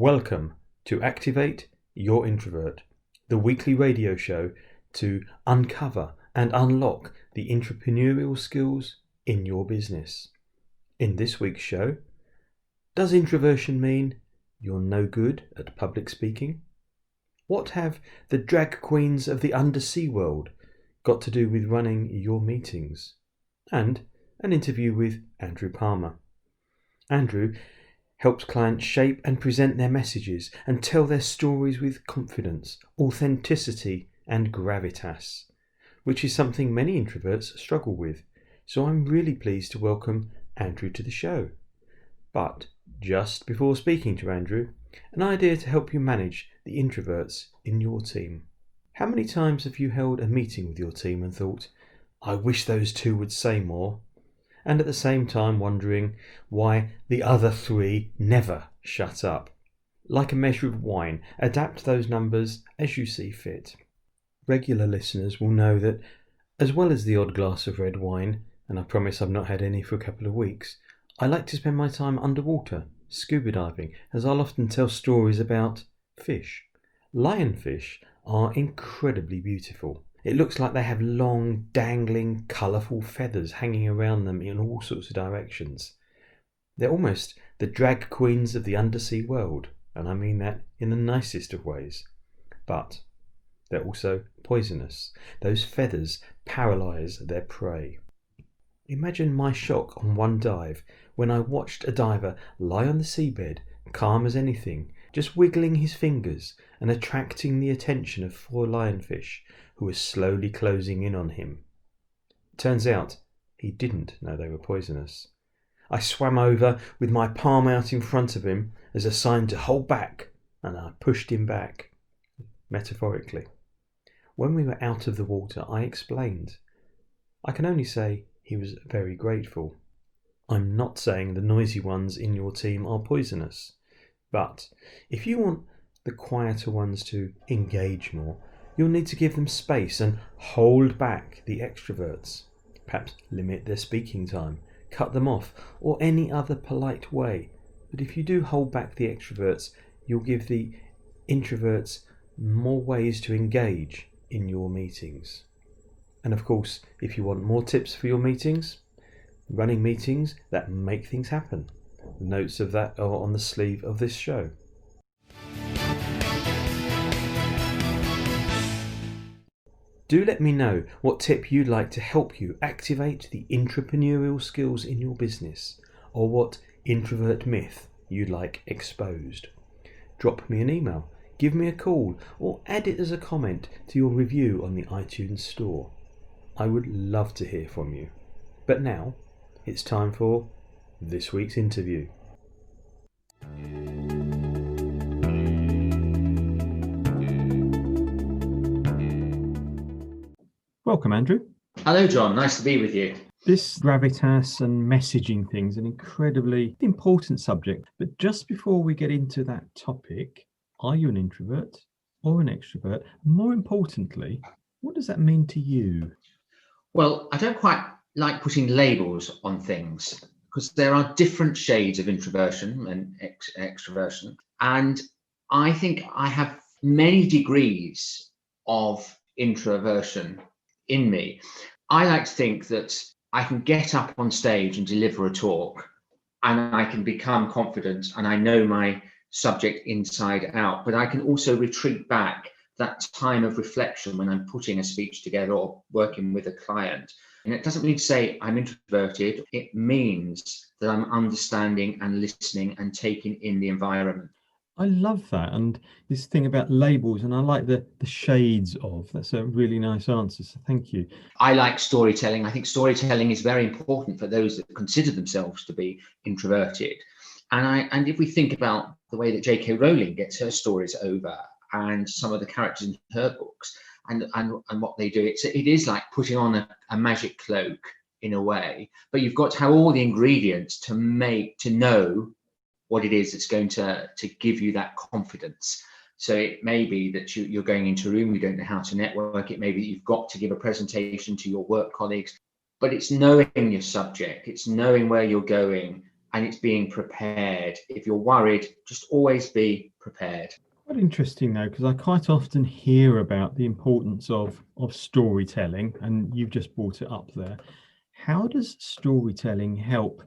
Welcome to Activate Your Introvert, the weekly radio show to uncover and unlock the entrepreneurial skills in your business. In this week's show, does introversion mean you're no good at public speaking? What have the drag queens of the undersea world got to do with running your meetings? And an interview with Andrew Palmer. Andrew helps clients shape and present their messages and tell their stories with confidence, authenticity and gravitas, which is something many introverts struggle with. So I'm really pleased to welcome Andrew to the show. But just before speaking to Andrew, an idea to help you manage the introverts in your team. How many times have you held a meeting with your team and thought, I wish those two would say more? And at the same time wondering why the other three never shut up. Like a measure of wine, adapt those numbers as you see fit. Regular listeners will know that, as well as the odd glass of red wine, and I promise I've not had any for a couple of weeks, I like to spend my time underwater, scuba diving, as I'll often tell stories about fish. Lionfish are incredibly beautiful. It looks like they have long, dangling, colourful feathers hanging around them in all sorts of directions. They're almost the drag queens of the undersea world, and I mean that in the nicest of ways. But they're also poisonous. Those feathers paralyse their prey. Imagine my shock on one dive when I watched a diver lie on the seabed, calm as anything, just wiggling his fingers and attracting the attention of 4 lionfish who were slowly closing in on him. Turns out he didn't know they were poisonous. I swam over with my palm out in front of him as a sign to hold back, and I pushed him back, metaphorically. When we were out of the water, I explained. I can only say he was very grateful. I'm not saying the noisy ones in your team are poisonous, but if you want the quieter ones to engage more, you'll need to give them space and hold back the extroverts. Perhaps limit their speaking time, cut them off, or any other polite way. But if you do hold back the extroverts, you'll give the introverts more ways to engage in your meetings. And of course, if you want more tips for your meetings, running meetings that make things happen. Notes of that are on the sleeve of this show. Do let me know what tip you'd like to help you activate the entrepreneurial skills in your business, or what introvert myth you'd like exposed. Drop me an email, give me a call, or add it as a comment to your review on the iTunes store. I would love to hear from you. But now, it's time for this week's interview. Welcome, Andrew. Hello, John. Nice to be with you. This gravitas and messaging thing is an incredibly important subject. But just before we get into that topic, are you an introvert or an extrovert? More importantly, what does that mean to you? Well, I don't quite like putting labels on things because there are different shades of introversion and extroversion. And I think I have many degrees of introversion in me. I like to think that I can get up on stage and deliver a talk and I can become confident and I know my subject inside out, but I can also retreat back that time of reflection when I'm putting a speech together or working with a client. And it doesn't mean to say I'm introverted. It means that I'm understanding and listening and taking in the environment. I love that. And this thing about labels, and I like the shades of. That's a really nice answer. So thank you. I like storytelling. I think storytelling is very important for those that consider themselves to be introverted. And if we think about the way that J.K. Rowling gets her stories over and some of the characters in her books and what they do, it is like putting on a magic cloak in a way, but you've got to have all the ingredients to know what it is that's going to give you that confidence. So it may be that you're going into a room, you don't know how to network. It may be you've got to give a presentation to your work colleagues, but it's knowing your subject, it's knowing where you're going, and it's being prepared. If you're worried, just always be prepared. Quite interesting though, because I quite often hear about the importance of storytelling, and you've just brought it up there. How does storytelling help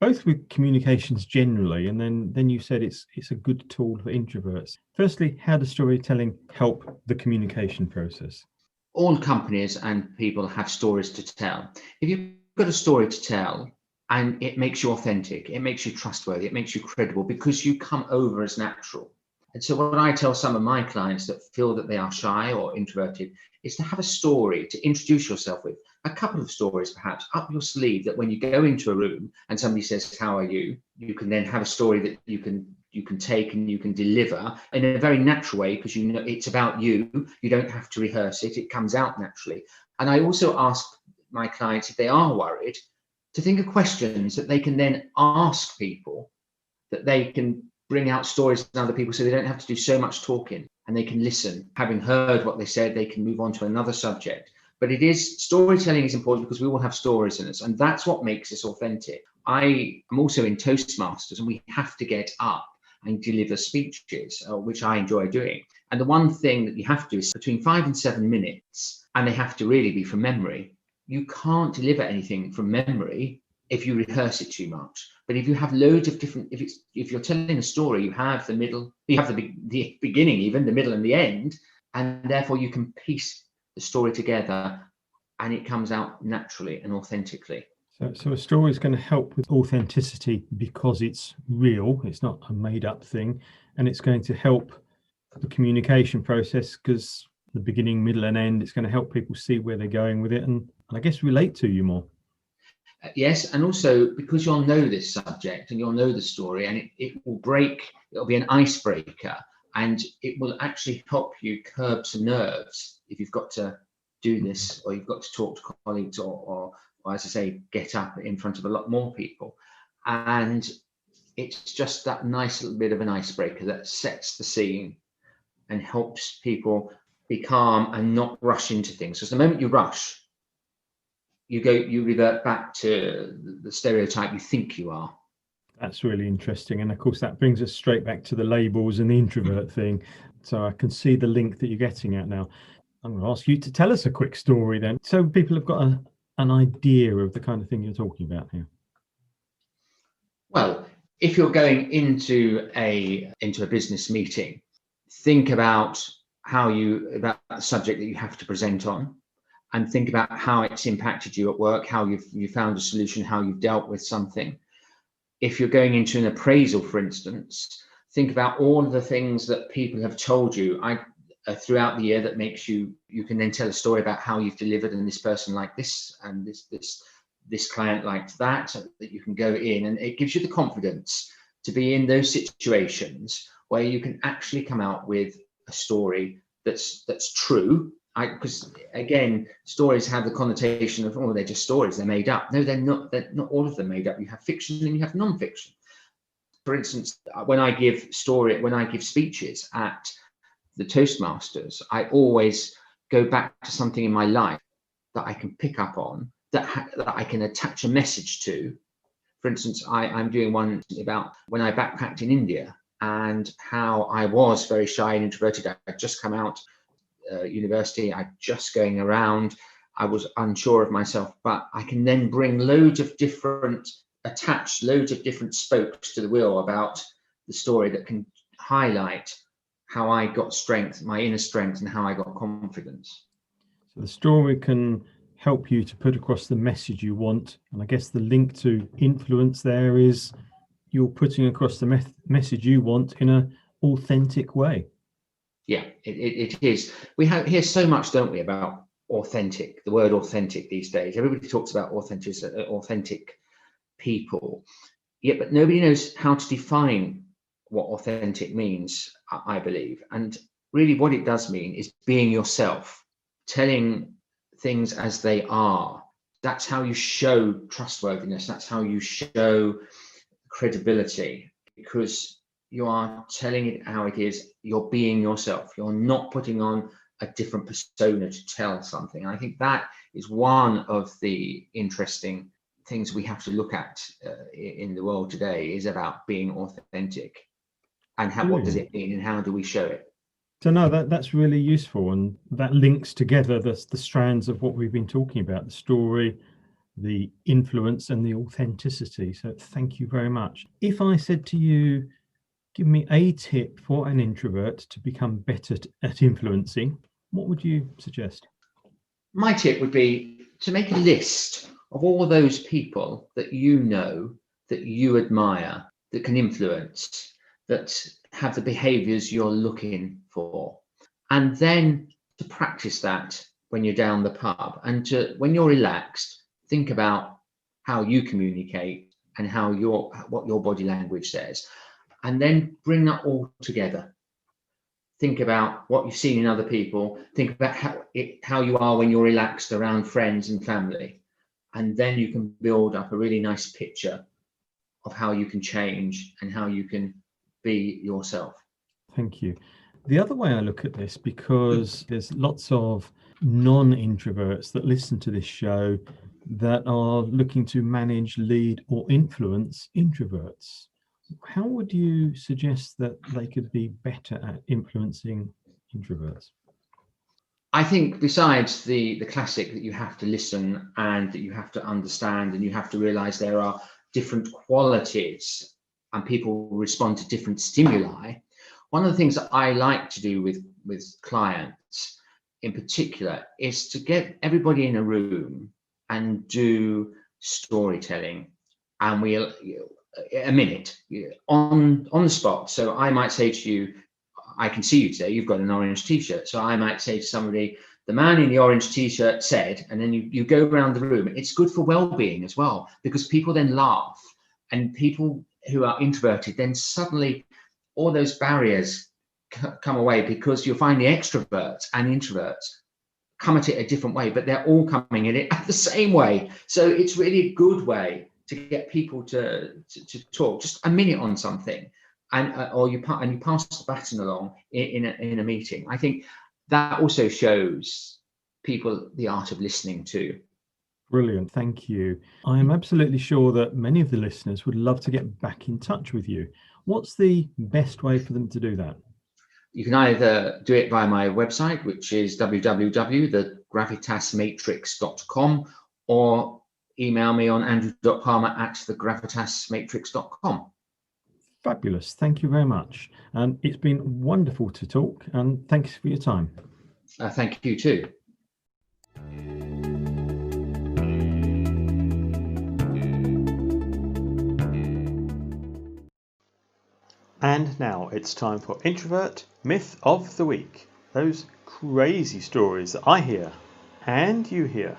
both with communications generally, and then you said it's a good tool for introverts? Firstly, how does storytelling help the communication process? All companies and people have stories to tell. If you've got a story to tell and it makes you authentic, it makes you trustworthy, it makes you credible because you come over as natural. And so what I tell some of my clients that feel that they are shy or introverted is to have a story to introduce yourself with. A couple of stories perhaps up your sleeve, that when you go into a room and somebody says, "How are you?" you can then have a story that you can take and you can deliver in a very natural way, because you know it's about you. You don't have to rehearse it. It comes out naturally. And I also ask my clients, if they are worried, to think of questions that they can then ask people, that they can bring out stories from other people, so they don't have to do so much talking and they can listen. Having heard what they said, they can move on to another subject. But storytelling is important because we all have stories in us, and that's what makes us authentic. I am also in Toastmasters, and we have to get up and deliver speeches, which I enjoy doing. And the one thing that you have to do is between 5 and 7 minutes, and they have to really be from memory. You can't deliver anything from memory if you rehearse it too much. But if you have loads of different, if you're telling a story, you have the middle, you have the beginning, even the middle and the end, and therefore you can piece the story together, and it comes out naturally and authentically. So a story is going to help with authenticity because it's real, it's not a made up thing, and it's going to help the communication process because the beginning, middle, and end, it's going to help people see where they're going with it and I guess relate to you more. Yes, and also because you'll know this subject and you'll know the story, and it'll be an icebreaker, and it will actually help you curb some nerves if you've got to do this, or you've got to talk to colleagues, or as I say, get up in front of a lot more people. And it's just that nice little bit of an icebreaker that sets the scene and helps people be calm and not rush into things. Because the moment you rush, you revert back to the stereotype you think you are. That's really interesting. And of course, that brings us straight back to the labels and the introvert thing. So I can see the link that you're getting at now. I'm going to ask you to tell us a quick story then, so people have got an idea of the kind of thing you're talking about here. Well, if you're going into a business meeting, think about about the subject that you have to present on, and think about how it's impacted you at work, how you found a solution, how you've dealt with something. If you're going into an appraisal, for instance, think about all of the things that people have told you throughout the year that makes you can then tell a story about how you've delivered, and this person liked this, and this client liked that, so that you can go in, and it gives you the confidence to be in those situations where you can actually come out with a story that's true. Because again, stories have the connotation of, oh, they're just stories, they're made up. No, they're not. They're not all of them made up. You have fiction and you have non-fiction. For instance, when I give speeches at the Toastmasters, I always go back to something in my life that I can pick up on, that I can attach a message to. For instance, I'm doing one about when I backpacked in India and how I was very shy and introverted. I'd just come out university, I just going around, I was unsure of myself, but I can then bring attach loads of different spokes to the wheel about the story that can highlight how I got strength, my inner strength, and how I got confidence. So the story can help you to put across the message you want, and I guess the link to influence there is you're putting across the message you want in an authentic way. Yeah, it is. We hear so much, don't we, about authentic, the word authentic these days. Everybody talks about authentic people, yeah, but nobody knows how to define what authentic means, I believe. And really what it does mean is being yourself, telling things as they are. That's how you show trustworthiness. That's how you show credibility, because you are telling it how it is. You're being yourself. You're not putting on a different persona to tell something. And I think that is one of the interesting things we have to look at in the world today is about being authentic, and what does it mean, and how do we show it? So no, that's really useful, and that links together the strands of what we've been talking about: the story, the influence, and the authenticity. So thank you very much. If I said to you, give me a tip for an introvert to become better at influencing, what would you suggest? My tip would be to make a list of all those people that you know, that you admire, that can influence, that have the behaviors you're looking for. And then to practice that when you're down the pub, and when you're relaxed, think about how you communicate and what your body language says. And then bring that all together. Think about what you've seen in other people. Think about how you are when you're relaxed around friends and family. And then you can build up a really nice picture of how you can change and how you can be yourself. Thank you. The other way I look at this, because there's lots of non-introverts that listen to this show that are looking to manage, lead, or influence introverts. How would you suggest that they could be better at influencing introverts? I think besides the classic that you have to listen and that you have to understand and you have to realize there are different qualities and people respond to different stimuli, one of the things that I like to do with clients in particular is to get everybody in a room and do storytelling, and we'll a minute on the spot. So I might say to you, I can see you today, you've got an orange t-shirt. So I might say to somebody, the man in the orange t-shirt said, and then you go around the room. It's good for well-being as well, because people then laugh, and people who are introverted, then suddenly all those barriers come away, because you'll find the extroverts and introverts come at it a different way, but they're all coming at it the same way. So it's really a good way to get people to talk just a minute on something, and you pass the baton along in a meeting. I think that also shows people the art of listening too. Brilliant, thank you. I am absolutely sure that many of the listeners would love to get back in touch with you. What's the best way for them to do that? You can either do it via my website, which is www.thegravitasmatrix.com, or email me on andrew.palmer@thegravitasmatrix.com. Fabulous. Thank you very much. And it's been wonderful to talk, and thanks for your time. Thank you too. And now it's time for Introvert Myth of the Week. Those crazy stories that I hear and you hear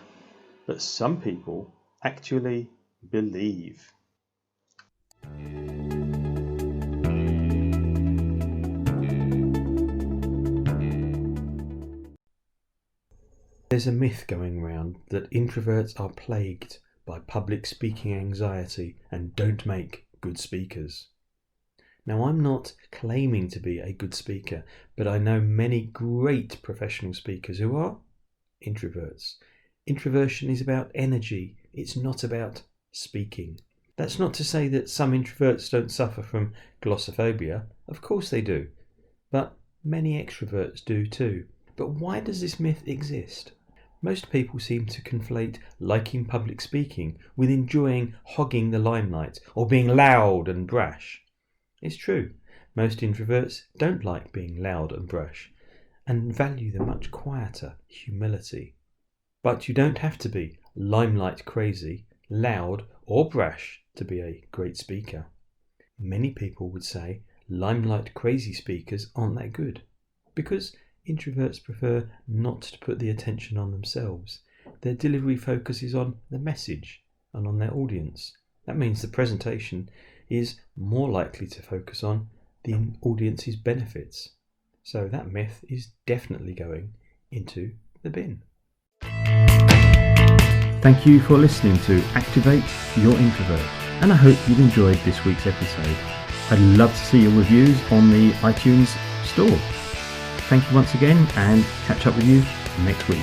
that some people actually believe. There's a myth going around that introverts are plagued by public speaking anxiety and don't make good speakers. Now, I'm not claiming to be a good speaker, but I know many great professional speakers who are introverts. Introversion is about energy, it's not about speaking. That's not to say that some introverts don't suffer from glossophobia. Of course they do, but many extroverts do too. But why does this myth exist? Most people seem to conflate liking public speaking with enjoying hogging the limelight or being loud and brash. It's true, most introverts don't like being loud and brash and value the much quieter humility. But you don't have to be limelight crazy, loud or brash to be a great speaker. Many people would say limelight crazy speakers aren't that good, because introverts prefer not to put the attention on themselves. Their delivery focuses on the message and on their audience. That means the presentation is more likely to focus on the audience's benefits. So that myth is definitely going into the bin. Thank you for listening to Activate Your Introvert, and I hope you've enjoyed this week's episode. I'd love to see your reviews on the iTunes store. Thank you once again, and catch up with you next week.